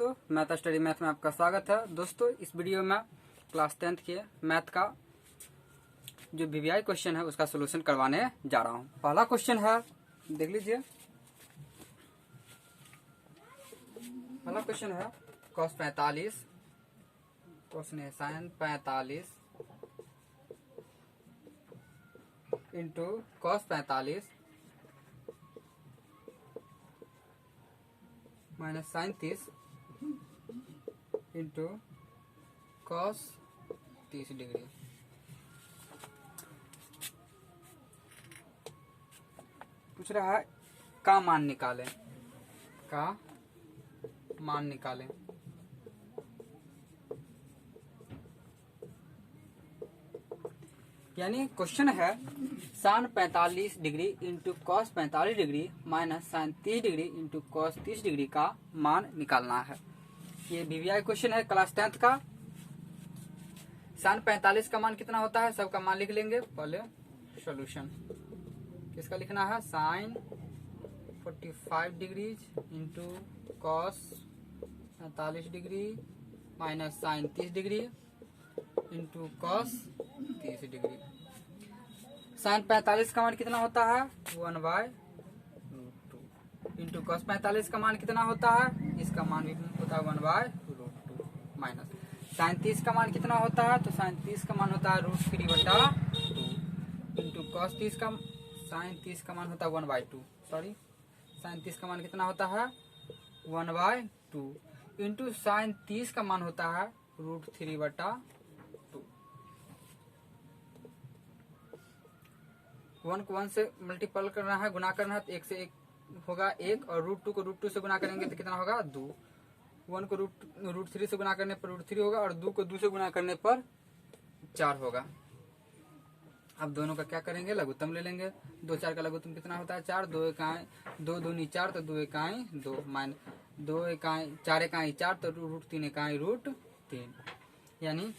दोस्तों, math study math में आपका स्वागत है। दोस्तों, इस वीडियो में क्लास 10th के मैथ का जो वीवीआई क्वेश्चन है उसका सोल्यूशन करवाने जा रहा हूं। पहला क्वेश्चन है, देख लीजिए। पहला क्वेश्चन है cos 45 question sine 45 into cos 45 minus sine 30 into cos 30 degree. पूछ रहा है का मान निकालें, का मान निकालें। यानी क्वेश्चन है sine 45 degree into cos 45 degree minus sine 30 degree into cos 30 degree का मान निकालना है। ये वीवीआई क्वेश्चन है क्लास 10th का। साइन 45 का मान कितना होता है, सबका मान लिख लेंगे। पहले सॉल्यूशन किसका लिखना है, sine 45 degree into cos 45 degree minus sine 30 degree into cos 30 degree. Sine 45 का मान कितना होता है, 1/√2 इंटू कॉस 45 का मान कितना होता है, इसका मान भी होता है 1/√2 माइनस साइन 30 का मान कितना होता है, तो साइन 30 का मान होता है √3/2 इंटू कॉस 30 का साइन 30 का मान होता है 1/2। सॉरी, साइन 30 का मान कितना होता है 1/2 इंटू साइन 30 का मान होता है √3/2। 1 को 1 से मल्टीपल करना है, गुना करना है, तो 1 से 1 होगा 1 और √2 को √2 से गुना करेंगे तो कितना होगा 2। 1 को √3 से गुना करने पर √3 होगा और 2 को 2 से गुना करने पर 4 होगा। अब दोनों का क्या करेंगे, लघुत्तम ले लेंगे। 2 4 का लघुत्तम कितना होता है 4, 2 इकाई 2 दूनी 4 तो 2 इकाई 2 माइनस 2 इकाई 4 इकाई 4 तो √3 इकाई √3। यानी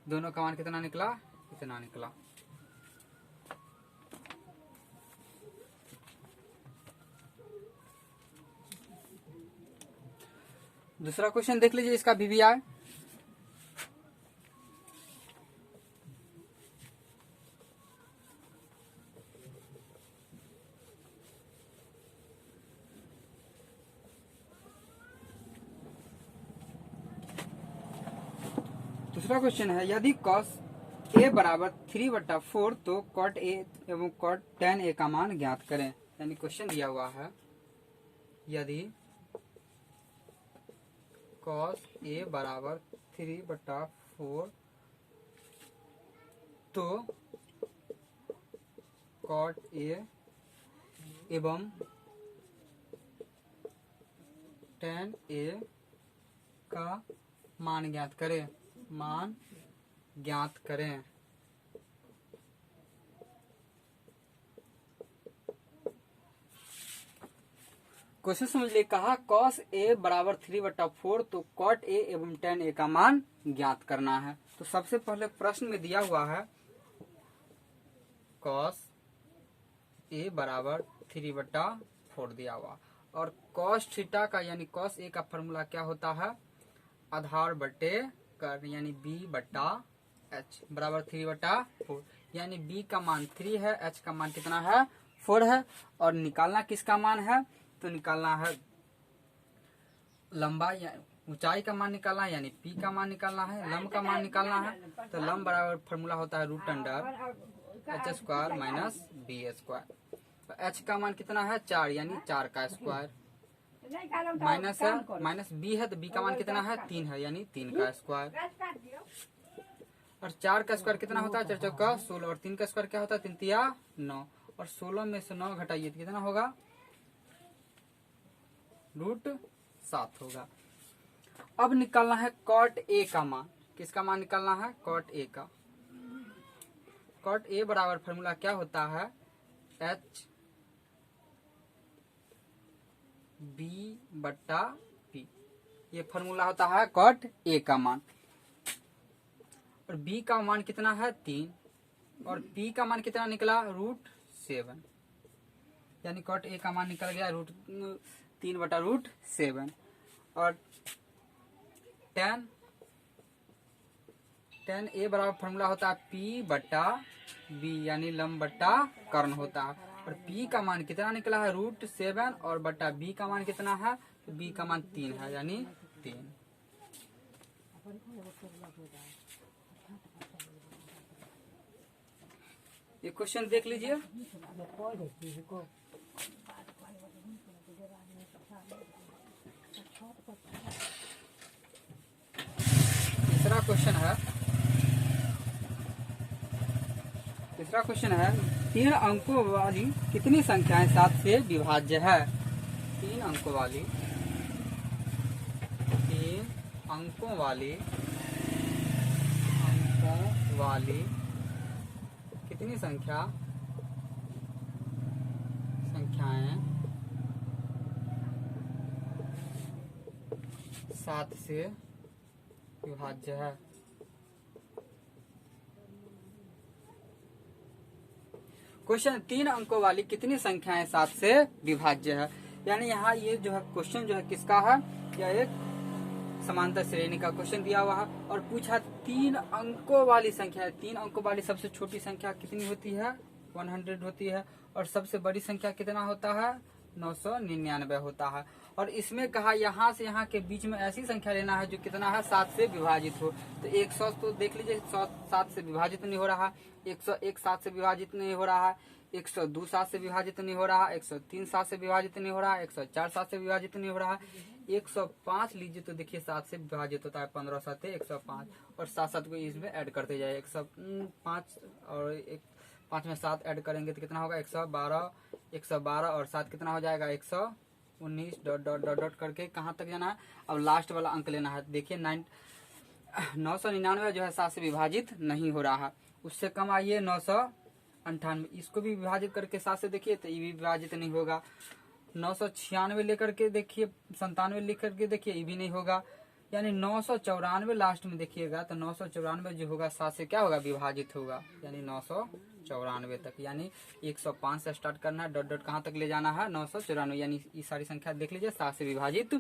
दोनों का मान कितना निकला, इतना निकला। दूसरा क्वेश्चन देख लीजिए, इसका वीवीआई। दूसरा क्वेश्चन है, यदि cos a बराबर 3/4 तो cot a एवं cot tan a का मान ज्ञात करें। यानी क्वेश्चन दिया हुआ है, यदि cos a बराबर 3/4 तो cot a एवं tan a का मान ज्ञात करें। मान ज्ञात करें। क्वेश्चन समझ लिए। कहा cos a बराबर 3/4 तो cot a एवं tan a का मान ज्ञात करना है। तो सबसे पहले प्रश्न में दिया हुआ है cos a बराबर 3/4 दिया हुआ और cos थीटा का यानी cos a का फॉर्मूला क्या होता है, आधार बटे कर यानी b/h बराबर 3/4। यानी b का मान 3 है, h का मान कितना है 4 है और निकालना किसका मान है, तो निकालना है लंबा या ऊंचाई का मान निकालना है, यानी p का मान निकालना है, लंब का मान निकालना है। तो लंब बराबर फॉर्मूला होता है √h² माइनस b²। तो h का मान कितना है 4 यानी 4 का स्क्वायर माइनस है माइनस b है तो b का मान कितना है 3 है यानी 3 का स्क्वायर। और 4 का स्क्वायर कितना होता है 4 चौका 16 और 3 का स्क्वायर क्या होता है 3 तिया 9 और 16 में से 9 घटाइए तो कितना होगा √7 होगा। अब निकालना है cot a का मान। किसका मान निकालना है, cot a का। cot a बराबर फॉर्मूला क्या होता है h b/p। ये फॉर्मूला होता है cot a का मान। और b का मान कितना है 3 और p का मान कितना निकला √7। यानी cot a का मान निकल गया 3/√7। और tan a बराबर फॉर्मूला होता है p बट्टा b, यानी लंब बट्टा कर्ण होता है। और p का मान कितना निकला है √7 और बट्टा b का मान कितना है, तो b का मान 3 है, यानी 3। ये क्वेश्चन देख लीजिए। तीसरा क्वेश्चन है 3 अंकों वाली कितनी संख्याएं 7 से विभाज्य है। 3 अंकों वाली कितनी संख्याएं 7 से विभाज्य है। क्वेश्चन 3 अंकों वाली कितनी संख्याएं 7 से विभाज्य है, यानी यहाँ ये जो है क्वेश्चन जो है किसका है, यह एक समांतर श्रेणी का क्वेश्चन दिया हुआ है और पूछा 3 अंकों वाली संख्या है। 3 अंकों वाली सबसे छोटी संख्या कितनी होती है, 100 होती है, और सबसे बड़ी संख्या कितना होता है, 999 होता है। और इसमें कहा यहाँ से यहाँ के बीच में ऐसी संख्या लेना है जो कितना है 7 से विभाजित हो। तो 100 तो देख लीजिए 100 7 से विभाजित नहीं हो रहा, 101 7 से विभाजित नहीं हो रहा है, 102 7 से विभाजित नहीं हो रहा, 103 7 से विभाजित नहीं हो रहा, 104 7 से विभाजित नहीं हो रहा, 105 लीजिए तो देखिए 7 से विभाजित होता है, 15 7 105, और 7 7 को इसमें ऐड करते जाए, 105 और 5 में 7 ऐड करेंगे तो कितना होगा 112 और 7 कितना हो जाएगा 119 डॉट डॉट डॉट डॉट करके कहाँ तक जाना है। अब लास्ट वाला अंक लेना है। देखिए 999 जो है 7 से विभाजित नहीं हो रहा है। उससे कम आइए 998, इसको भी विभाजित करके 7 से देखिए तो ये भी विभाजित नहीं होगा। 996 लेकर के देखिए, 97 लिख करके देखिए ये भी नहीं होगा, यानी 994 लास्ट में देखिएगा तो 994 जो होगा 7 से क्या होगा विभाजित होगा, यानी 994 तक, यानी 105 से स्टार्ट करना है, डॉट डॉट कहाँ तक ले जाना है 994, यानी ये सारी संख्या देख लीजिए 7 से विभाजित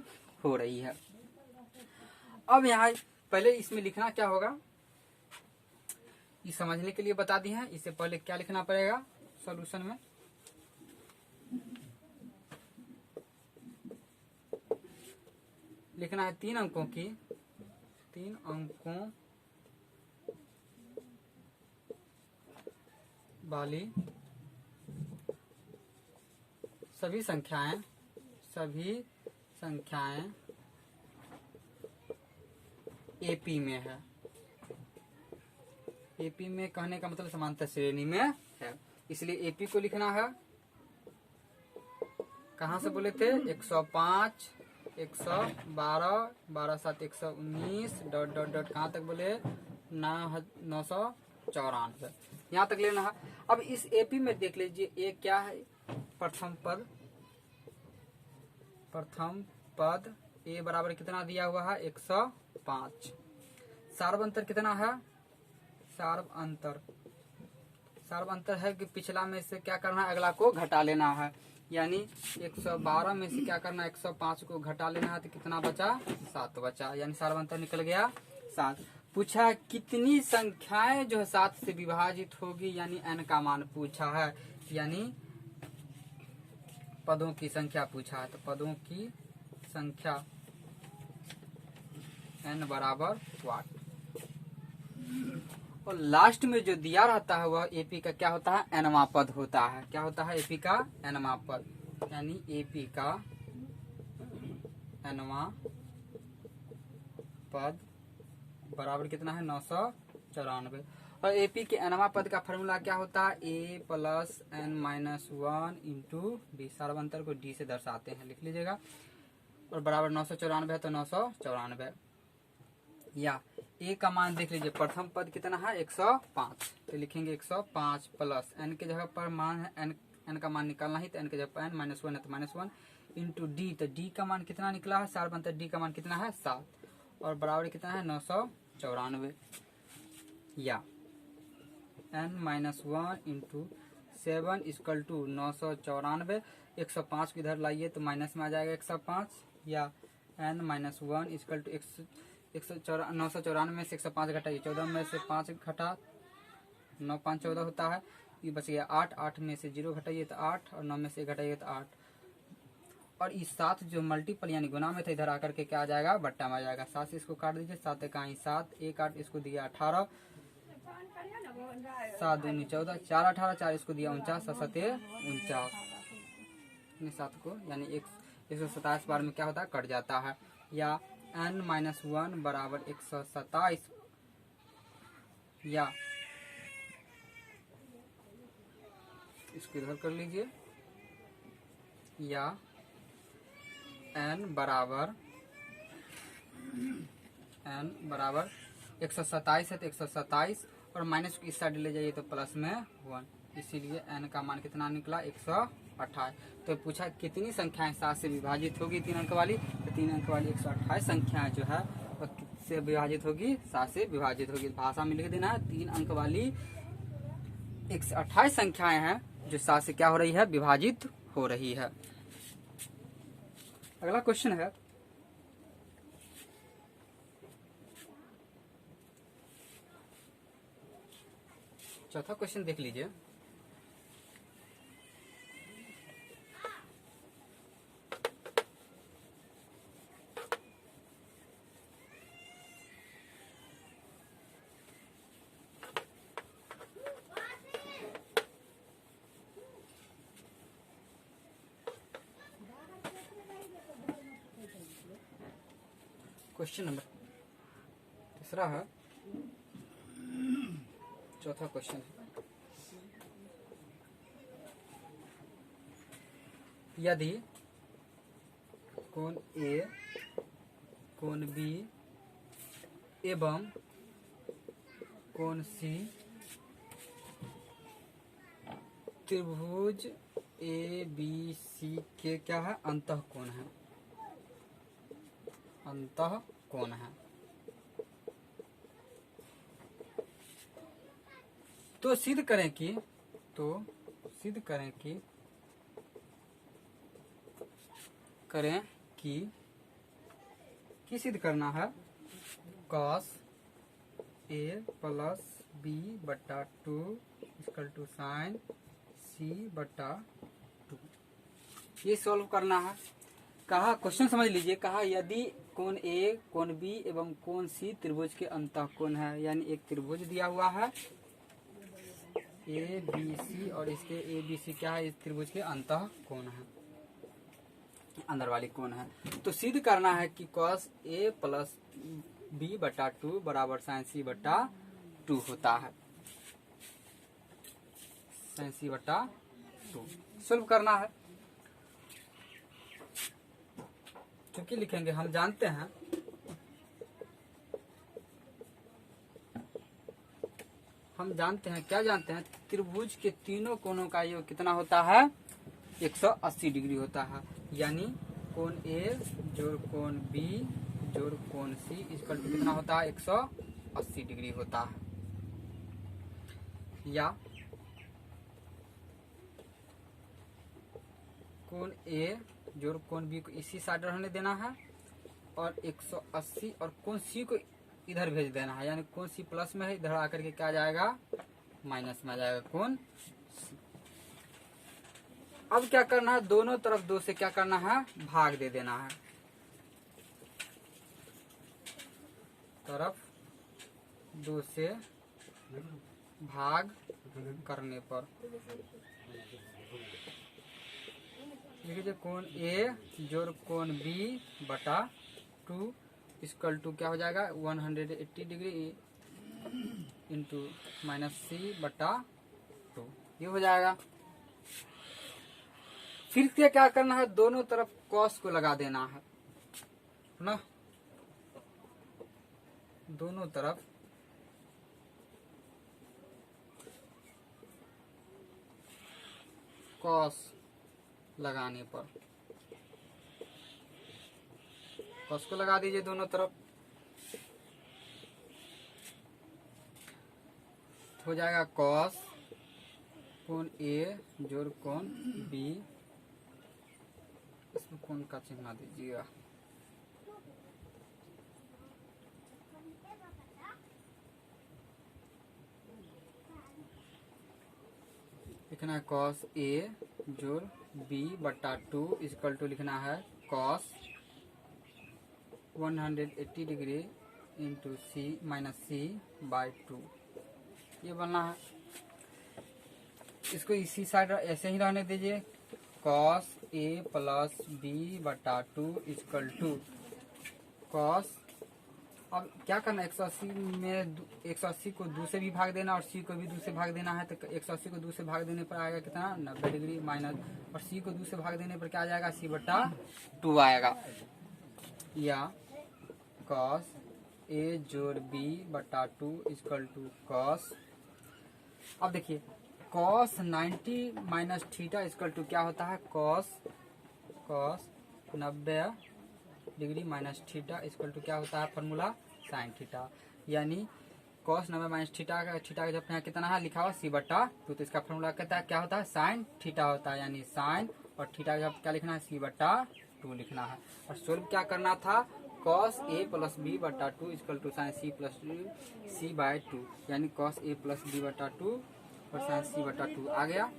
हो रही है। अब यहाँ पहले इसमें लिखना क्या होगा, ये समझने के लिए बता दी है। इससे पहले क्या लिखना पड़ेगा सॉल्यूशन में, लिखना है 3 अंकों वाली सभी संख्याएं एपी में है। एपी में कहने का मतलब समांतर श्रेणी में है, इसलिए एपी को लिखना है। कहाँ से बोले थे 105 112 12 7 119 डॉट डॉट डॉट कहाँ तक बोले 994, यहाँ तक लेना है। अब इस एपी में देख लीजिए ए क्या है, प्रथम पद ए बराबर कितना दिया हुआ है 105। सार्व अंतर कितना है, सार्व अंतर है कि पिछला में से क्या करना है अगला को घटा लेना है, यानी 112 में से क्या करना है 105 को घटा लेना है तो कितना बचा 7 बचा, यानी सार्व अंतर निकल गया 7। पूछा कितनी संख्याएं जो है 7 से विभाजित होगी, यानी n का मान पूछा है, यानी पदों की संख्या पूछा है, तो पदों की संख्या n बराबर 8। और लास्ट में जो दिया रहता है वह एपी का क्या होता है nवां पद होता है। क्या होता है एपी का nवां पद, यानी एपी का nवां पद बराबर कितना है 994। और एपी के nवां पद का फॉर्मूला क्या होता है a plus n minus 1 into D, सार्व अंतर को डी से दर्शाते हैं, लिख लीजिएगा। और बराबर 994 है तो 994, या ए का मान देख लीजिए प्रथम पद कितना है 105, तो लिखेंगे 105 प्लस n के जगह पर मान है n का मान निकालना ही, तो n के जगह पर n माइनस 1 है तो माइनस 1 इंटू डी, तो डी का मान कितना निकला है सार्व अंतर डी का मान कितना है 7, और बराबर कितना है 994, या n minus 1 into 7 equal to 994। 105 को इधर लाइए तो माइनस में आ जाएगा 105, या n माइनस 1 इक्वल टू 994 में से 105 घटाइए, 14 में से 5 घटा 9 5 14 होता है, ये बच गया 8, 8 में से 0 घटाइए तो 8 और 9 में से 1 घटाइए तो 8, और इस 7 जो मल्टीपल यानी गुना में था इधर आकर के क्या आ जाएगा, बट्टा में आ जाएगा। 7 से इसको काट दीजिए, 7 इकाई 7, 1 8 इसको दिया 18, 7 दूनी 14, 4 18, 4 इसको दिया 49, 7 49, 7 को यानी 127 बार में क्या होता है, कट जाता है। या n माइनस 1 बराबर 127, या इसको इधर कर लीजिए, या n बराबर 127 है तो 127 और माइनस को इस साइड ले जाइए तो प्लस में 1, इसीलिए n का मान कितना निकला 128। तो पूछा कितनी संख्याएं 7 से विभाजित होगी 3 अंक वाली, तो 3 अंक वाली 128 संख्याएं जो है वह किससे विभाजित होगी, 7 से विभाजित होगी। भाषा में लिख देना है 3 अंक वाली 128 संख्याएं हैं जो 7 से क्या हो रही है, विभाजित हो रही है। अगला क्वेश्चन है, चौथा क्वेश्चन देख लीजिए। क्वेश्चन नंबर तीसरा है, चौथा क्वेश्चन है, यदि कोण ए, कोण बी एवं कोण सी त्रिभुज ए बी सी के क्या है, अंतः कोण है, अंतः कोण है, तो सिद्ध करें कि सिद्ध करना है cos a प्लस b बटा 2 इक्वल टू साइन c बटा 2, ये सॉल्व करना है। कहा क्वेश्चन समझ लीजिए, कहा यदि कोण ए, कोण बी एवं कोण सी त्रिभुज के अंतः कोण है, यानी एक त्रिभुज दिया हुआ है ए बी सी और इसके ए बी सी क्या है, इस त्रिभुज के अंतः कोण है, अंदर वाली कोण है। तो सिद्ध करना है कि cos a प्लस बी बटा 2 बराबर साइन सी बटा 2 होता है, साइन सी बटा 2 सॉल्व करना है। क्योंकि लिखेंगे हम जानते हैं क्या जानते हैं, त्रिभुज के तीनों कोणों का योग कितना होता है, 180 डिग्री होता है, यानी कोण ए जोड़ कोण बी जोड़ कोण सी इक्वल टू कितना होता है, 180 डिग्री होता है। या कोण ए जोड़ कोण बी को इसी साइड रहने देना है और 180 और कोण सी को इधर भेज देना है, यानी कोण सी प्लस में है, इधर आकर के क्या जाएगा, माइनस में आ जाएगा कोण सी। अब क्या करना है, दोनों तरफ 2 से क्या करना है, भाग दे देना है, तरफ 2 से भाग करने पर लिखिए कोण ए जोड़ कोण बी बटा 2 इक्वल टू क्या हो जाएगा, 180 डिग्री इंटू माइनस सी बटा 2, ये हो जाएगा। फिर क्या करना है, दोनों तरफ cos को लगा देना है ना, दोनों तरफ cos लगाने पर cos को लगा दीजिए दोनों तरफ, हो जाएगा cos कोण ए जोड़ कोण बी, इसमें कोण का चिन्ह दीजिएगा, लिखना है कॉस ए जोड़ बी बट्टा 2 इक्वल टू लिखना है cos 180 degree into C minus C by 2। ये बनना है। इसको इसी साइड ऐसे ही रहने दीजिए। कॉस ए प्लस बी बटा 2 इक्वल टू कॉस, अब क्या करना है 180 में 180 को 2 से भी भाग देना और सी को भी 2 से भाग देना है। तो 180 को 2 से भाग देने पर आएगा कितना 90 डिग्री माइनस, और सी को 2 से भाग देने पर क्या आ जाएगा सी बटा 2 आएगा। या कॉस ए जोड़ बी बटा 2 इक्वल टू कॉस, अब देखिए cos 90 minus theta equal to क्या होता है cos 90 degree minus theta equal to क्या होता है फॉर्मूला साइन थीटा। यानी कॉस 90 माइनस थीटा का जब यहाँ कितना है लिखा हुआ सी बटा 2, तो इसका फॉर्मूला कहता है क्या होता है साइन थीटा होता है। यानी साइन और थीटा का जब क्या लिखना है सी बटा 2 लिखना है। और सोल्व क्या करना था कॉस ए प्लस बी बटा 2 equal to sine C plus C by 2, यानी कॉस ए प्लस बी बटा 2 और साइन सी बटा 2 आ गया।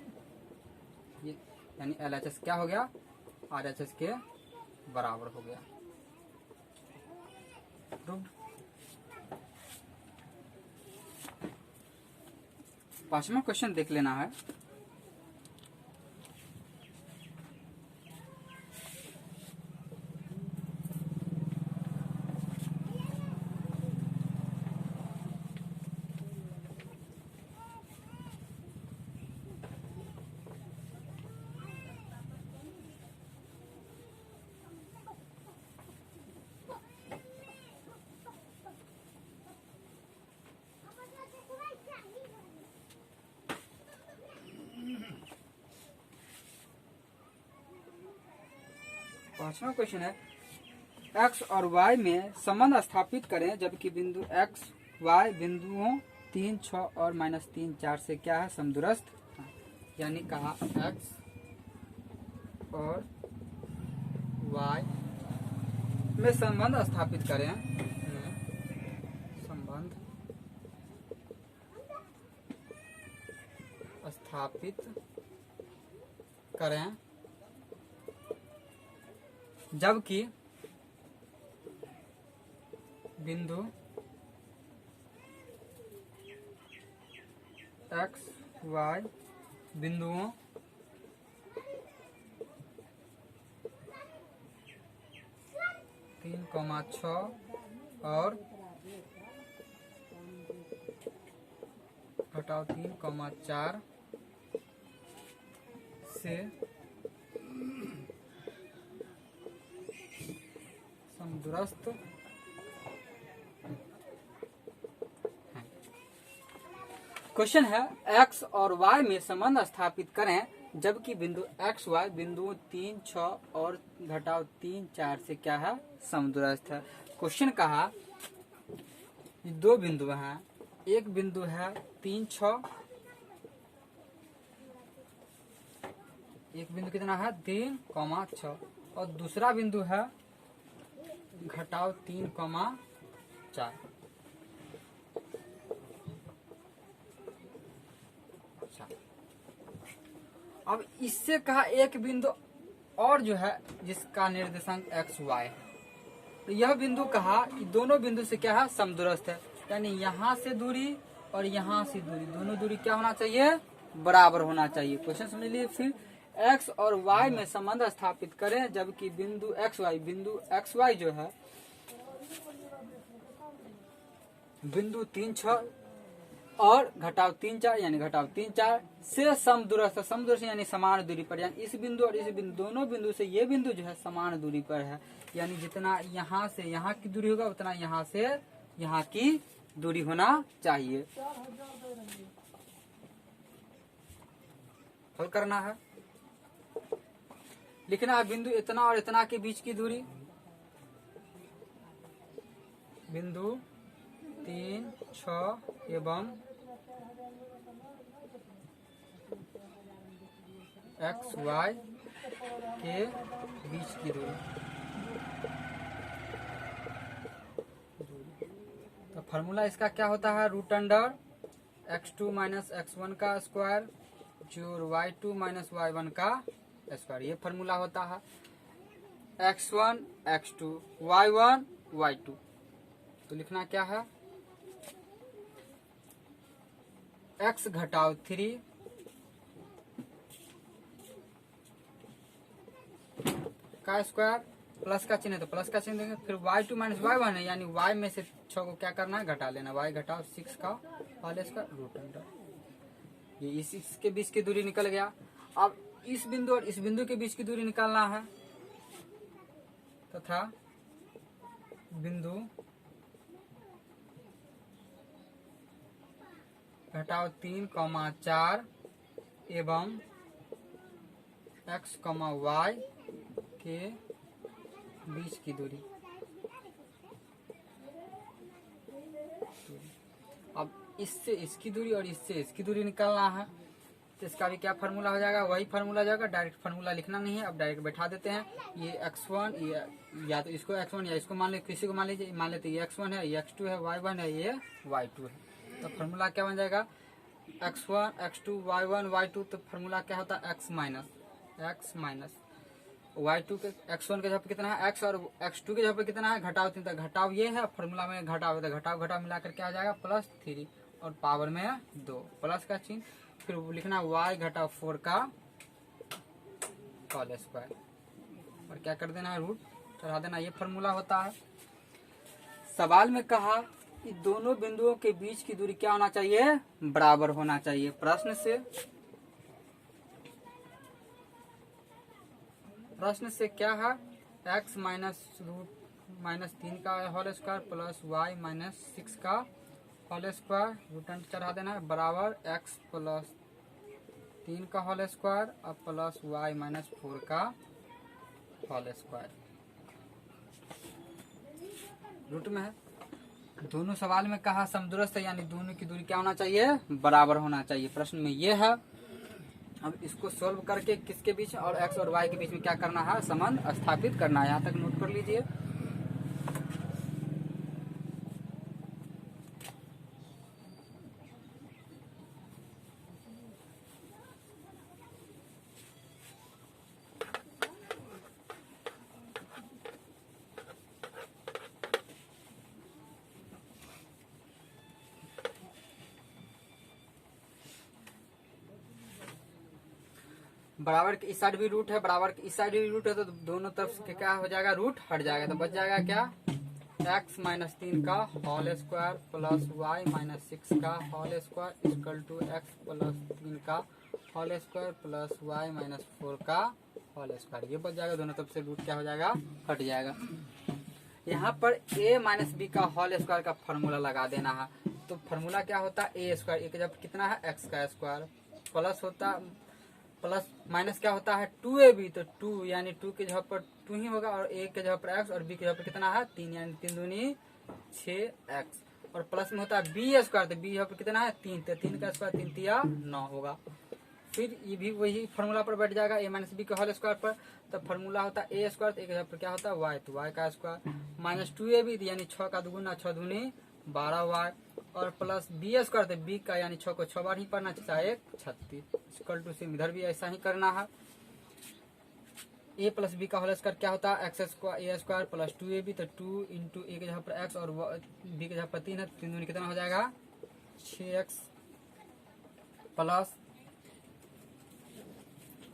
ये यानी LHS क्या हो गया RHS के बराबर हो गया। पांचवा क्वेश्चन देख लेना है। पांचवा क्वेश्चन है x और y में संबंध स्थापित करें जबकि बिंदु x y बिंदुओं 3, 6 और -3, 4 से क्या है समदूरस्थ। यानी कहा x और y में संबंध स्थापित करें, संबंध स्थापित करें जबकि बिंदु x y बिंदुओं 3, 6 और घटाव 3, 4 से समदूरस्थ क्वेश्चन है x और y में संबंध स्थापित करें जबकि बिंदु x y बिंदुओं 3, 6 और घटाव 3, 4 से क्या है समदूरस्थ है। क्वेश्चन कहा दो बिंदु हैं, एक बिंदु है 3, 6, एक बिंदु कितना है 3, 6 और दूसरा बिंदु है घटाव 3, 4। अब इससे कहा एक बिंदु और जो है जिसका निर्देशांक x y है, तो यह बिंदु कहा दोनों बिंदु से क्या है समदूरस्थ है। यानी यहाँ से दूरी और यहाँ से दूरी दोनों दूरी क्या होना चाहिए बराबर होना चाहिए। क्वेश्चन समझ लीजिए फिर x और y में संबंध स्थापित करें जबकि बिंदु x y जो है बिंदु 3, 6 और घटाव 3, 4 यानी घटाव 3, 4 से समदूरस्थ यानी समान दूरी पर। यानी इस बिंदु और इस बिंदु दोनों बिंदु से ये बिंदु जो है समान दूरी पर है। यानी जितना यहाँ से यहाँ की दूरी होगा उतना यहाँ से यहाँ की दूरी होना चाहिए। हल करना है, लिखना है बिंदु इतना और इतना के बीच की दूरी, बिंदु 3, 6 एवं x y के बीच की दूरी। तो फार्मूला इसका क्या होता है √x2 - x1 का स्क्वायर जोड़ y2 माइनस y1 का स्क्वायर, ये फॉर्मूला होता है। x1 x2 y1 y2, तो लिखना क्या है, x घटाओ 3 का स्क्वायर, प्लस का चिन्ह है तो प्लस का चिन्ह देंगे, फिर y2 माइनस y1 है, यानी y में से 6 को क्या करना है, घटा लेना, y घटाओ 6 का होल स्क्वायर रूट अंडर, ये इसके बीच की दूरी निकल गया। अब इस बिंदु और इस बिंदु के बीच की दूरी निकालना है, तथा बिंदु घटाओ 3,4 एवं x, y के बीच की दूरी। अब इससे इसकी दूरी और इससे इसकी दूरी निकालना है, तो इसका भी क्या फार्मूला हो जाएगा, वही फार्मूला जाएगा, डायरेक्ट फार्मूला लिखना नहीं है, अब डायरेक्ट बैठा देते हैं। ये x1, ये या तो इसको x1 या इसको मान ले, किसी को मान लीजिए, मान लेते ये x1 है, ये x2 है, y1 है, ये y2 है, तो फार्मूला क्या बन जाएगा, x1 x2 y1 y2, तो फार्मूला क्या होता है, x माइनस y2 के x1 के जगह पे कितना है x, और x2 के जगह पे कितना है, घटाव 3, तो घटाव ये है, फॉर्मूला में घटाव है, तो घटाव मिलाकर क्या आ जाएगा, +3 और पावर में 2, प्लस का चिन्ह, फिर लिखना y घटाव 4 का होल स्क्वायर, और क्या कर देना है, रूट चढ़ा देना, ये फॉर्मूला होता है। सवाल में कहा कि दोनों बिंदुओं के बीच की दूरी क्या होना चाहिए, बराबर होना चाहिए। प्रश्न से क्या है, x माइनस रूट माइनस 3 का whole square plus y minus 6 का होल स्क्वायर, रूट अंडर चढ़ा देना है, बराबर x प्लस 3 का होल स्क्वायर और प्लस y माइनस 4 का होल स्क्वायर, रूट में है। दोनों सवाल में कहा समदूरस्थ है, यानी दोनों की दूरी क्या होना चाहिए, बराबर होना चाहिए, प्रश्न में ये है। अब इसको सोल्व करके किसके बीच और x और y के बीच में क्या करना है, संबंध स्थापित करना है, यहाँ तक नोट कर लीजिए। बराबर के इस साइड भी रूट है, बराबर के इस साइड भी रूट है, तो दोनों तरफ के क्या हो जाएगा, रूट हट जाएगा, तो बच जाएगा क्या, x माइनस 3 का whole square plus y minus 6 का whole square equal to x plus 3 का whole square plus y minus 4 का होल स्क्वायर, ये बच जाएगा, दोनों तरफ से रूट क्या हो जाएगा, हट जाएगा। यहाँ पर a माइनस बी का होल स्क्वायर का फॉर्मूला लगा देना है, तो फॉर्मूला क्या होता है, ए स्क्वायर, एक जब कितना है x का स्क्वायर, प्लस होता प्लस माइनस क्या होता है 2ab, तो 2 यानी 2 के जगह पर 2 ही होगा, और a के जगह पर x और b के जगह पर कितना है 3, यानी 3 दूनी 6x, और प्लस में होता है b स्क्वायर, तो b जगह पर कितना है 3, तो 3 का स्क्वायर 3 तिया 9 होगा। फिर ये भी वही फार्मूला पर बैठ जाएगा, a माइनस बी के होल स्क्वायर पर, तो फार्मूला होता है a स्क्वायर, तो एक जगह पर क्या होता है y, तो y का स्क्वायर माइनस 2ab, यानी 6 का दुगुना 6 दूनी 12y, और प्लस बी स्क्वायर, तो बी का यानी 6 को 6 बार ही पढ़ना, 36 इक्वल टू सेम, इधर भी ऐसा ही करना है। a प्लस बी का होल स्क्वायर क्या होता है, x square a square plus 2ab, तो 2 इंटू ए के जगह पर x और b के जगह पर 3 है, 3 दूनी कितना हो जाएगा 6x प्लस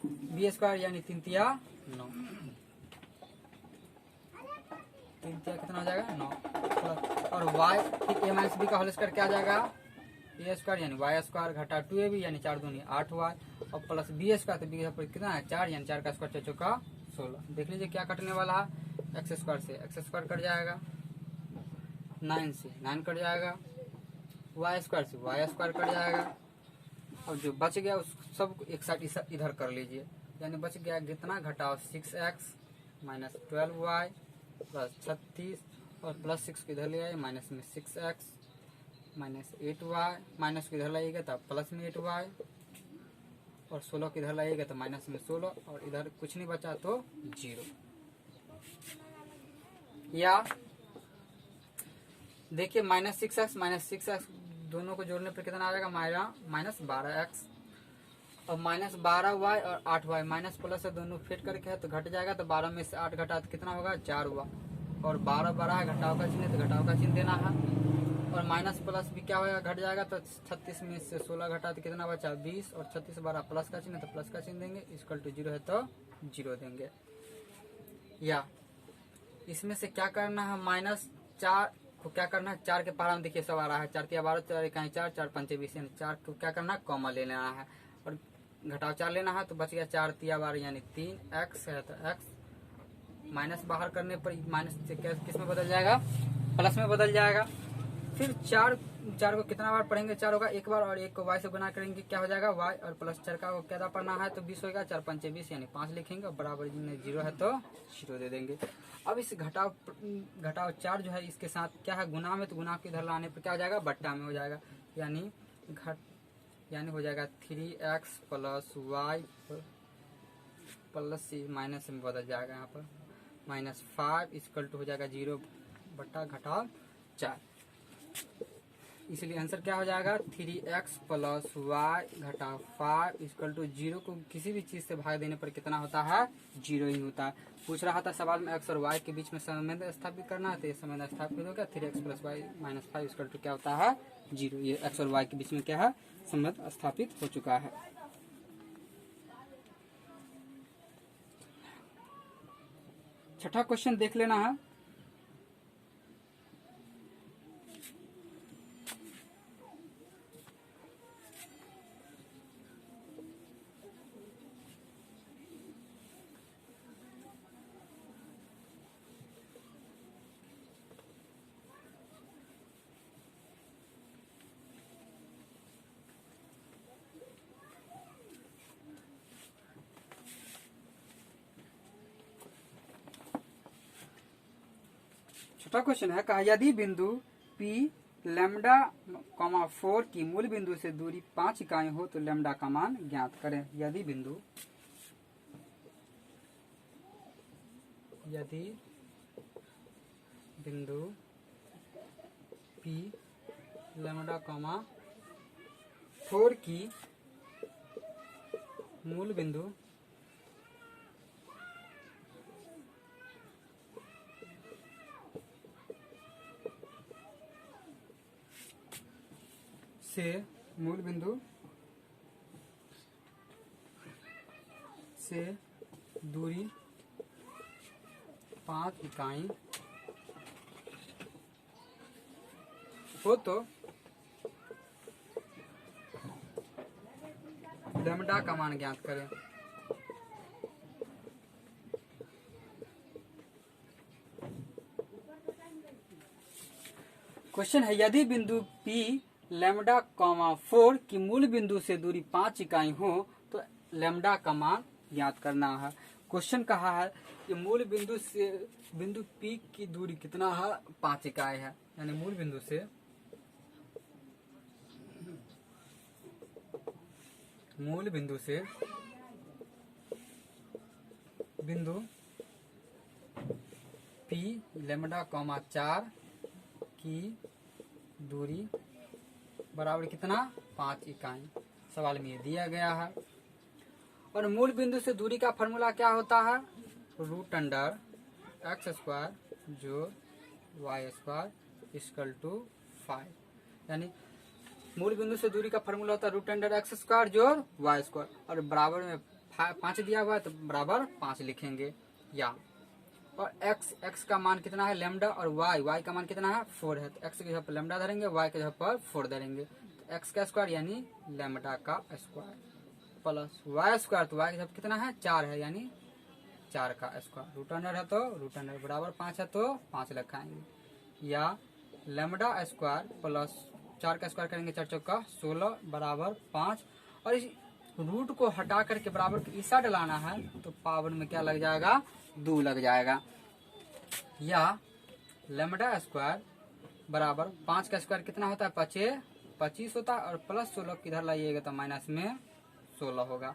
बी स्क्वायर, यानी 3 तिया 9, 3 तिया कितना हो जाएगा 9 प्लस, और y फिर a माइनस बी का होल स्क्वायर क्या आ जाएगा, ए स्क्वायर यानी वाई स्क्वायर घटा 2ab, यानी 4 दूनी 8y, और प्लस बी स्क्वायर, तो बी पर कितना है 4, यानी 4 का स्क्वायर 4 चौका 16। देख लीजिए क्या कटने वाला है, एक्स स्क्वायर से एक्स स्क्वायर कट जाएगा, 9 से 9 कट जाएगा, वाई स्क्वायर से वाई स्क्वायर कट जाएगा, और जो बच गया उस सब एक साथ इधर कर लीजिए, यानी बच गया कितना, घटाओ 6x माइनस 12y प्लस 36, और प्लस 6 को इधर ले आए, माइनस में 6x माइनस 8y, माइनस को इधर लाइएगा तो प्लस में 8y, और 16 को इधर लाइएगा तो माइनस में 16, और इधर कुछ नहीं बचा तो 0। या देखिए माइनस 6x दोनों को जोड़ने पर कितना आ जाएगा, माइनस 12x, और -12y और 8y माइनस प्लस से दोनों फिट करके है तो घट जाएगा, तो 12 में से 8 घटा तो कितना होगा 4 हुआ। और 12 बड़ा है, घटाव का चिन्ह, तो घटाव का चिन्ह देना है। और माइनस प्लस भी क्या होगा, घट जाएगा, तो 36 में से 16 घटा तो कितना बचा 20, और 36 12 प्लस का चिन्ह, तो प्लस का चिन्ह देंगे। इक्वल टू 0 है तो 0 देंगे। या इसमें से क्या करना है, -4 को क्या करना है, 4 के पारा में देखिए सब आ रहा है, 4 12 4 इकाई 4 4 पंचे 20, यानी 4 को क्या करना है कॉमन ले लेना है, और घटाव 4 लेना है, तो बच गया 4 3 12 यानी 3x है, तो x माइनस बाहर करने पर माइनस से किस में बदल जाएगा, प्लस में बदल जाएगा। फिर 4 को कितना बार पढ़ेंगे, 4 होगा एक बार, और 1 को y से गुना करेंगे क्या हो जाएगा y, और प्लस 4 का क्या पढ़ना है तो 20 होगा, 4 पंचे 20 यानी 5 लिखेंगे, और बराबर में 0 है तो 0 दे देंगे। अब इस घटाव 4 जो है इसके साथ क्या है गुना में, तो गुना के इधर लाने पर क्या हो जाएगा बट्टा में हो जाएगा, यानी हो जाएगा 3x plus y plus minus में बदल जाएगा, यहाँ पर -5 इक्वल टू हो जाएगा 0 बट्टा घटाव 4। इसलिए आंसर क्या हो जाएगा 3x प्लस वाई घटाव 5 इक्वल टू 0 को किसी भी चीज से भाग देने पर कितना होता है 0 ही होता है। पूछ रहा था सवाल में x और y के बीच में संबंध स्थापित करना है, तो ये संबंध स्थापित हो गया 3x plus Y minus 5 equal to क्या होता है 0। ये x और y के बीच में क्या है संबंध स्थापित हो चुका है। छठा क्वेश्चन देख लेना है। छठा क्वेश्चन है कहा यदि बिंदु P लैम्डा 4 की मूल बिंदु से दूरी 5 इकाई हो तो लैम्डा का मान ज्ञात करें। यदि बिंदु P लैम्डा 4 की मूल बिंदु से दूरी 5 इकाई हो तो लैम्डा का मान ज्ञात करें। क्वेश्चन है यदि बिंदु P लैम्डा 4 की मूल बिंदु से दूरी 5 इकाई हो तो लैम्डा का मान ज्ञात करना है। क्वेश्चन कहा है कि मूल बिंदु से बिंदु P की दूरी कितना है 5 इकाई है, यानी मूल बिंदु से बिंदु P लैम्डा 4 की दूरी बराबर कितना 5 इकाई सवाल में दिया गया है। और मूल बिंदु से दूरी का फॉर्मूला क्या होता है √x² जोड़ y² इक्वल टू 5, यानी मूल बिंदु से दूरी का फॉर्मूला होता है √x² जोड़ y², और बराबर में 5 दिया हुआ है तो बराबर 5 लिखेंगे। या और x का मान कितना है लैम्डा, और y का मान कितना है 4 है, तो x के जगह पर लैम्डा धरेंगे, y के जगह पर 4 धरेंगे, तो x का स्क्वायर यानी लैम्डा का स्क्वायर प्लस y², तो y के जगह पर कितना है 4 है, यानी 4 का स्क्वायर, √अंडर है तो √अंडर बराबर 5 है तो 5 लिखाएंगे। या लैम्डा स्क्वायर प्लस 4 का स्क्वायर करेंगे 4 चौका 16 बराबर 5, और इस रूट को हटा करके बराबर की ईसा डलाना है तो पावर में क्या लग जाएगा 2 लग जाएगा। या लैम्डा स्क्वायर बराबर 5 का स्क्वायर कितना होता है 25 होता है, और प्लस 16 किधर लाइएगा तो माइनस में 16 होगा।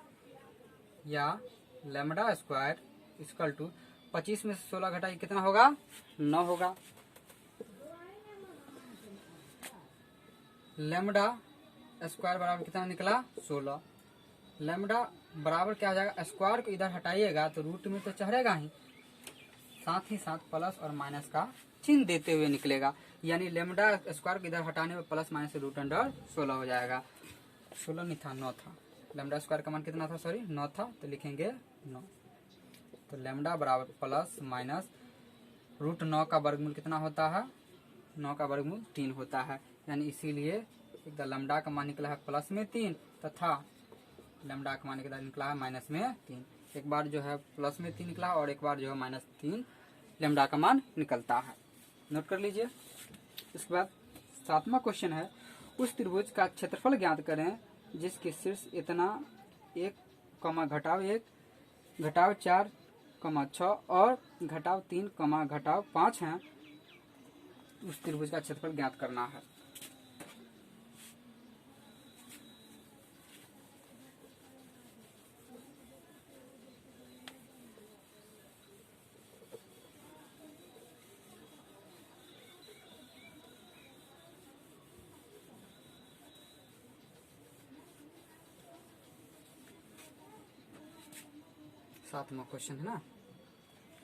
या लैम्डा स्क्वायर इक्वल टू 25 में से 16 घटाइए कितना होगा 9 होगा। लैम्डा स्क्वायर बराबर कितना निकला 16, लेमडा बराबर क्या हो जाएगा, स्क्वायर को इधर हटाइएगा तो रूट में तो चढ़ेगा ही, साथ ही साथ प्लस और माइनस का चिन्ह देते हुए निकलेगा। यानी लेमडा स्क्वायर को इधर हटाने में प्लस माइनस रूट अंडर 16 हो जाएगा। 16 नहीं था, 9 था। लेमडा स्क्वायर का मान कितना था, सॉरी 9 था, तो लिखेंगे 9। तो लेमडा बराबर प्लस माइनस रूट 9 का वर्गमूल कितना होता है, 9 का वर्गमूल 3 होता है। यानी इसीलिए एक लेमडा का मान निकला है प्लस में 3 तथा लेमडा का मान निकला है माइनस में 3। एक बार जो है प्लस में 3 निकला और एक बार जो है माइनस 3 लेमडा का मान निकलता है। नोट कर लीजिए। इसके बाद 7वां क्वेश्चन है, उस त्रिभुज का क्षेत्रफल ज्ञात करें जिसके शीर्ष इतना 1, घटाव 1, घटाव 4, 6 और घटाव 3, घटाव 5 है। उस त्रिभुज का क्षेत्रफल ज्ञात करना है। सातवां क्वेश्चन है ना,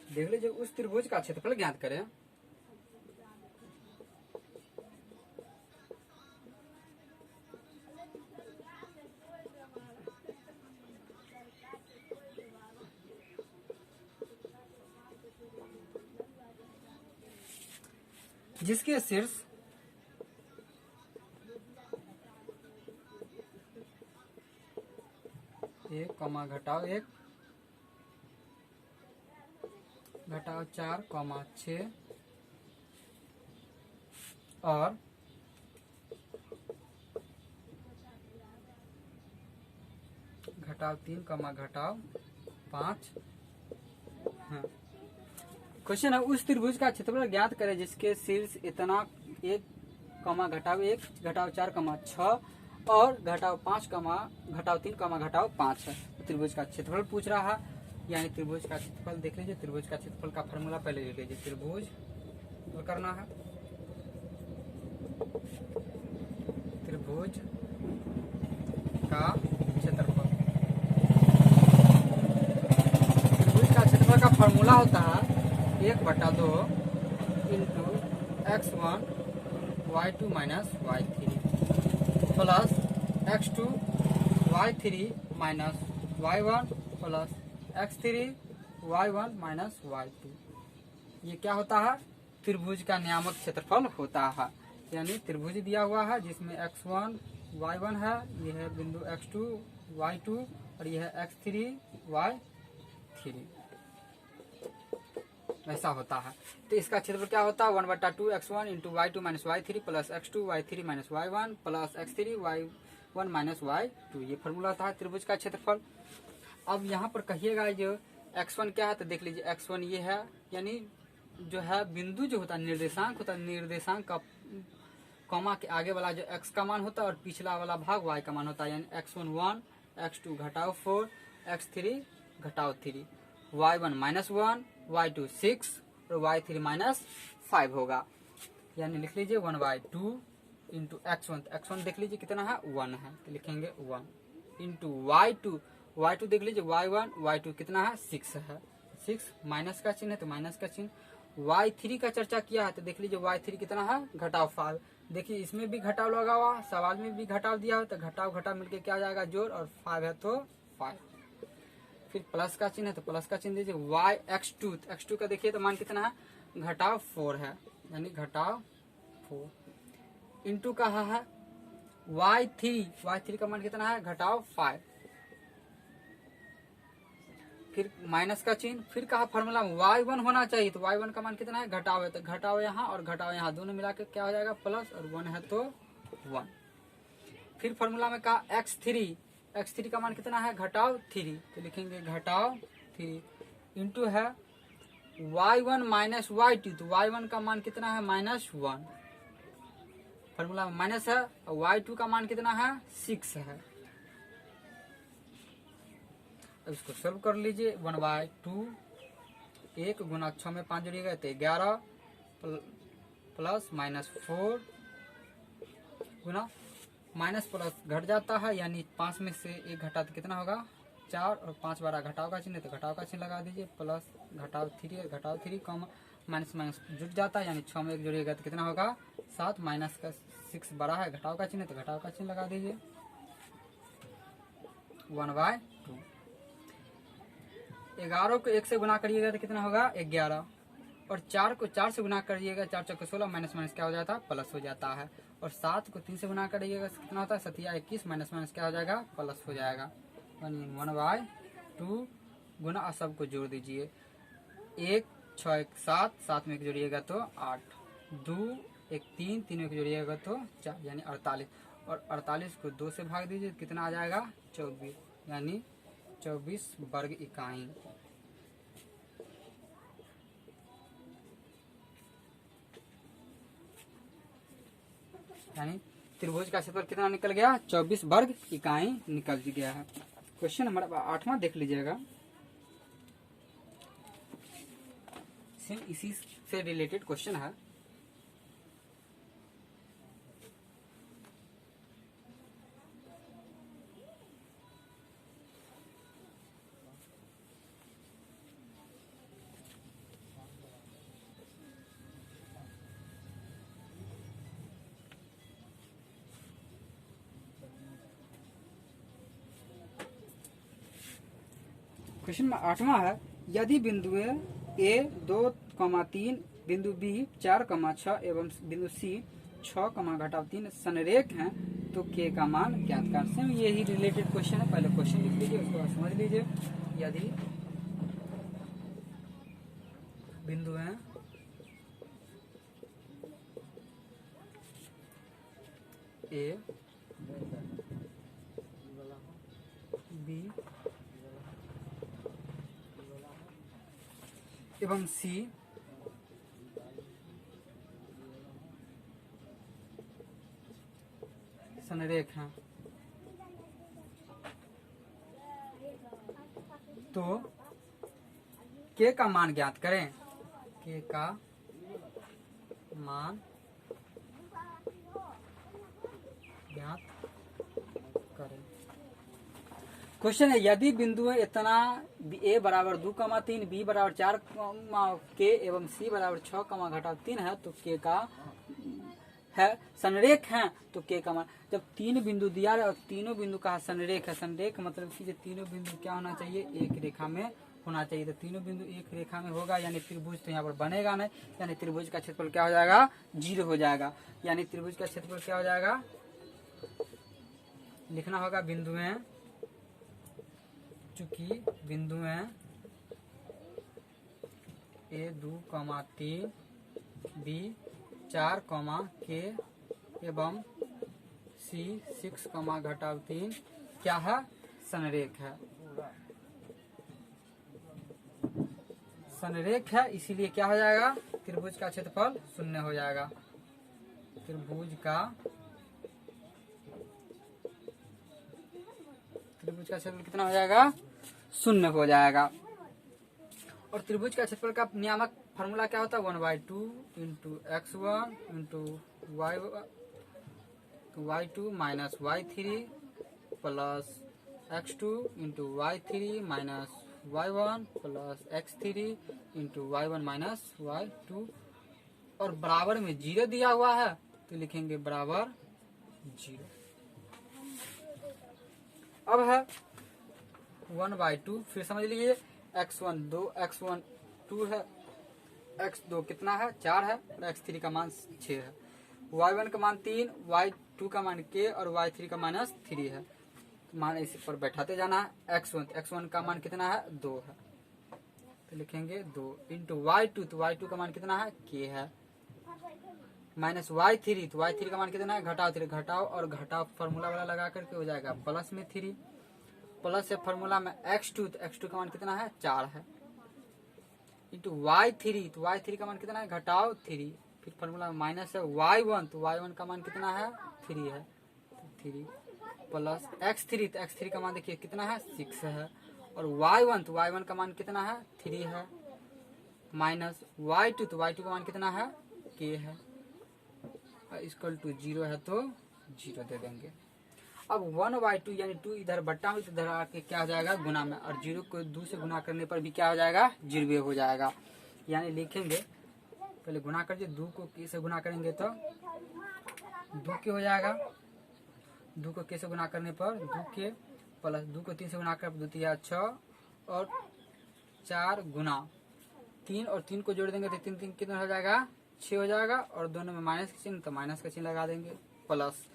देख लीजिए। उस त्रिभुज का क्षेत्रफल ज्ञात करें जिसके शीर्ष एक, घटाव 1, घटाव 4, 6 और घटाव 3, घटाव 5 है। क्वेश्चन है, उस त्रिभुज का क्षेत्रफल ज्ञात करें जिसके शीर्ष इतना 1, घटाव 1, घटाव 4, 6 और घटाव 5, घटाव 3, घटाव 5 है। त्रिभुज का क्षेत्रफल पूछ रहा है। यानी त्रिभुज का क्षेत्रफल देख लीजिए। त्रिभुज का क्षेत्रफल का फॉर्मूला पहले लिख लीजिए। त्रिभुज करना है, त्रिभुज का क्षेत्रफल। त्रिभुज का क्षेत्रफल का फॉर्मूला होता है 1/2 into x1 y2 minus y3 plus x2 y3 minus y1 plus x3 y1 minus y2। ये क्या होता है, त्रिभुज का नियामक क्षेत्रफल होता है। यानी त्रिभुज दिया हुआ है जिसमें x1 y1 है, यह है बिंदु x2 y2 और यह है x3 y3, ऐसा होता है। तो इसका क्षेत्रफल क्या होता है, 1/2 x1 into y2 minus y3 plus x2 y3 minus y1 plus x3 y1 minus y2। ये फॉर्मूला होता है त्रिभुज का क्षेत्रफल। अब यहाँ पर कहिएगा जो x1 क्या है, तो देख लीजिए x1 ये है, यानी जो है बिंदु जो होता है निर्देशांक होता है, निर्देशांक का कॉमा के आगे वाला जो x का मान होता है और पिछला वाला भाग y का मान होता है। यानी x1 1, x2 घटाव 4, x3 घटाव 3, y1 माइनस 1, y2 6 और y3 माइनस 5 होगा। यानी लिख लीजिए 1/2 इंटू x1, तो x1 देख लीजिए कितना है 1 है, तो लिखेंगे 1 इंटू y2 देख लीजिए y1 y2 कितना है 6 है, 6 माइनस का चिन्ह है तो माइनस का चिन्ह। y3 का चर्चा किया है तो देख लीजिए y3 कितना है घटाव 5। देखिए इसमें भी घटाव लगा हुआ, सवाल में भी घटाव दिया है, तो घटाव मिलके क्या आ जाएगा जोड़, और 5 है तो 5। फिर प्लस का चिन्ह है तो प्लस का चिन्ह दीजिए। x2 का देखिए तो मान कितना है घटाव 4 है, यानी घटाव 4 इंटू कहा है y3 का मान कितना है घटाव 5। फिर माइनस का चिन्ह, फिर कहा फॉर्मूला y1 होना चाहिए, तो y1 का मान कितना है घटाव है, तो घटाव यहाँ और घटाव यहाँ दोनों मिला के क्या हो जाएगा प्लस, और 1 है तो 1। फिर फॉर्मूला में कहा x3 का मान कितना है घटाव 3, तो लिखेंगे घटाव 3 इंटू है y1 माइनस y2, तो y1 का मान कितना है -1, फॉर्मूला में माइनस है, और y2 का मान कितना है 6 है। अब इसको सोल्व कर लीजिए। 1/2, 1 गुना 6 में 5 जोड़िएगा तो 11 प्लस -4 गुना माइनस प्लस घट जाता है, यानी 5 में से 1 घटा तो कितना होगा 4, और 5 बारह घटाव का चिन्ह, तो घटाव का चिन्ह लगा दीजिए, प्लस घटाव 3 कॉमा माइनस माइनस जुट जाता है, यानी 6 में 1 जोड़िएगा तो कितना होगा 7, माइनस का 6 बड़ा है घटाव का चिन्ह, तो घटाव का चिन्ह लगा दीजिए 1/2। 11 को 1 से गुना करिएगा तो कितना होगा 11, और 4 को 4 से गुना करिएगा, 4 चौके 16, माइनस माइनस क्या हो जाता है प्लस हो जाता है, और 7 को 3 से गुना करिएगा कितना होता है 7 या 21, माइनस माइनस क्या हो जाएगा प्लस हो जाएगा, 1/2 गुना, और सबको जोड़ दीजिए 1 6 1 7, 7 में 1 जोड़िएगा तो 8, 2 1 3, 3 में 1 जोड़िएगा तो 4, यानी 48, और 48 को 2 से भाग दीजिए कितना आ जाएगा 24, यानी 24 वर्ग इकाई। यानी त्रिभुज का क्षेत्रफल कितना निकल गया 24 वर्ग इकाई निकल गया है। क्वेश्चन नंबर 8वां देख लीजिएगा, सेम इसी से रिलेटेड क्वेश्चन है। क्वेश्चन 8वां है, यदि बिंदुएं A 2,3, बिंदु B 4,6 एवं बिंदु C 6,-3 संरेख हैं तो K का मान ज्ञात कर। सेम यही रिलेटेड क्वेश्चन है, पहले क्वेश्चन लिख लीजिए उसके बाद समझ लीजिए। यदि बिंदुएं A B एवं C संरेख हैं तो K का मान ज्ञात करें। K का मान ज्ञात करें। क्वेश्चन है, यदि बिंदु इतना A बराबर 2,3, B बराबर 4, K एवं C बराबर 6,-3 है तो K का है संरेख है तो K का मान। जब 3 बिंदु दिया है और तीनों बिंदु का संरेख है, संरेख मतलब कि तीनों बिंदु क्या होना चाहिए एक रेखा में होना चाहिए, तो तीनों बिंदु एक रेखा में होगा, यानी त्रिभुज तो यहाँ पर बनेगा नहीं, यानी त्रिभुज का क्षेत्रफल क्या हो जाएगा 0 हो जाएगा। यानी त्रिभुज का क्षेत्रफल क्या हो जाएगा, लिखना होगा बिंदुएं, चूंकि बिंदुएं A 2,3, B 4, K एवं C 6,-3 क्या है संरेख है, संरेख है, इसीलिए क्या हो जाएगा त्रिभुज का क्षेत्रफल 0 हो जाएगा। त्रिभुज का क्षेत्रफल कितना हो जाएगा 0 हो जाएगा। और त्रिभुज का क्षेत्रफल का नियामक फार्मूला क्या होता है 1/2 into x1 into y2 minus y3 plus x2 into y3 minus y1 plus x3 into y1 minus y2, और बराबर में 0 दिया हुआ है तो लिखेंगे बराबर 0। अब है 1/2, फिर समझ लीजिए x1 2, x1 2 है, x2 कितना है 4 है, और x3 का मान 6 है, y1 का मान 3, y2 का मान k और y3 का माइनस 3 है। तो मान इसी पर बैठाते जाना है। x1 का मान कितना है 2 है, तो लिखेंगे 2 इंटू y2, तो y2 का मान कितना है k है, माइनस y3, तो y3 का मान कितना है घटाव 3, घटाव और घटाव फार्मूला वाला लगा करके हो जाएगा प्लस में 3, प्लस से फार्मूला में x2, तो x2 का मान कितना है 4 है, इंटू y3, तो y3 का मान कितना है घटाव 3, फिर फार्मूला में माइनस है y1, तो y1 का मान कितना है 3 है, तो 3 प्लस x3, तो x3 का मान देखिए कितना है 6 है, और y1, तो y1 का मान कितना है 3 है, माइनस y2, तो y2 का मान कितना है k है, इक्वल टू 0 है तो 0 दे देंगे। अब 1/2 यानी 2 इधर बट्टा में, तो इधर आके क्या हो जाएगा गुना में, और 0 को 2 से गुना करने पर भी क्या हो जाएगा 0 हो जाएगा। यानी लिखेंगे पहले गुना कर दीजिए, 2 को k से गुना करेंगे तो 2 के हो जाएगा। 2 को k से गुना करने पर 2k प्लस 2 को 3 से गुना कर 2 3 6 और 4 गुना 3 और 3 को जोड़ देंगे तो 3 3 कितना हो जाएगा 6 हो जाएगा, और दोनों में माइनस का चिन्ह तो माइनस का चिन्ह लगा देंगे, प्लस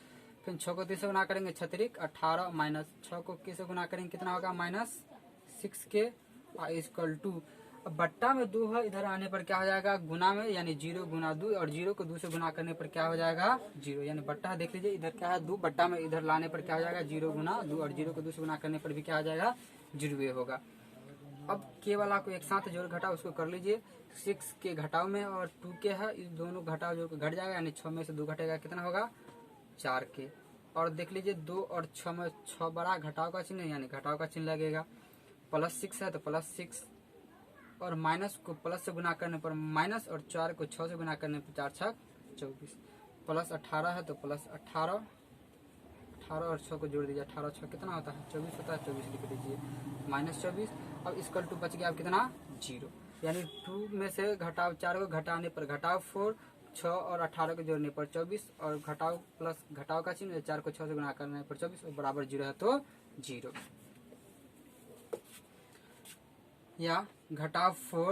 फिर 6 को 3 से गुना करेंगे 6 18 माइनस 6 को k से गुना करेंगे कितना होगा -6k इक्वल टू, अब बट्टा में 2 है, इधर आने पर क्या हो जाएगा गुना में, यानी 0 गुना 2, और 0 को 2 से गुना करने पर क्या हो जाएगा 0, यानी बट्टा देख लीजिए इधर क्या है 2, बट्टा में इधर लाने पर क्या हो जाएगा 0 गुना 2, और 0 को 2 से गुना करने पर भी क्या हो जाएगा 0 होगा। अब के वाला को एक साथ जोड़ घटाओ उसको कर लीजिए, 6 के घटाओ में और 2 के है, इस दोनों घटाओ जोड़ घट जाएगा, यानी 6 में से 2 घटेगा कितना होगा 4 के, और देख लीजिए 2 और 6 में 6 बड़ा घटाव का चिन्ह, यानी घटाव का चिन्ह लगेगा, +6 है तो +6, और माइनस को प्लस से गुना करने पर माइनस, और 4 को 6 से गुना करने पर 4 6 24, +18 है तो +18, 18 और 6 को जोड़ दीजिए, 18 6 कितना होता है 24 होता है, 24 लिख दीजिए -24। अब इक्वल टू बच गया अब कितना 0, यानी 2 में से घटाव 4 को घटाने पर घटाव 4, 6 और 18 को जोड़ने पर 24, और घटाव प्लस घटाव का चिन्ह 4 को 6 से गुना करने पर 24 और बराबर 0 है तो 0, या घटाव 4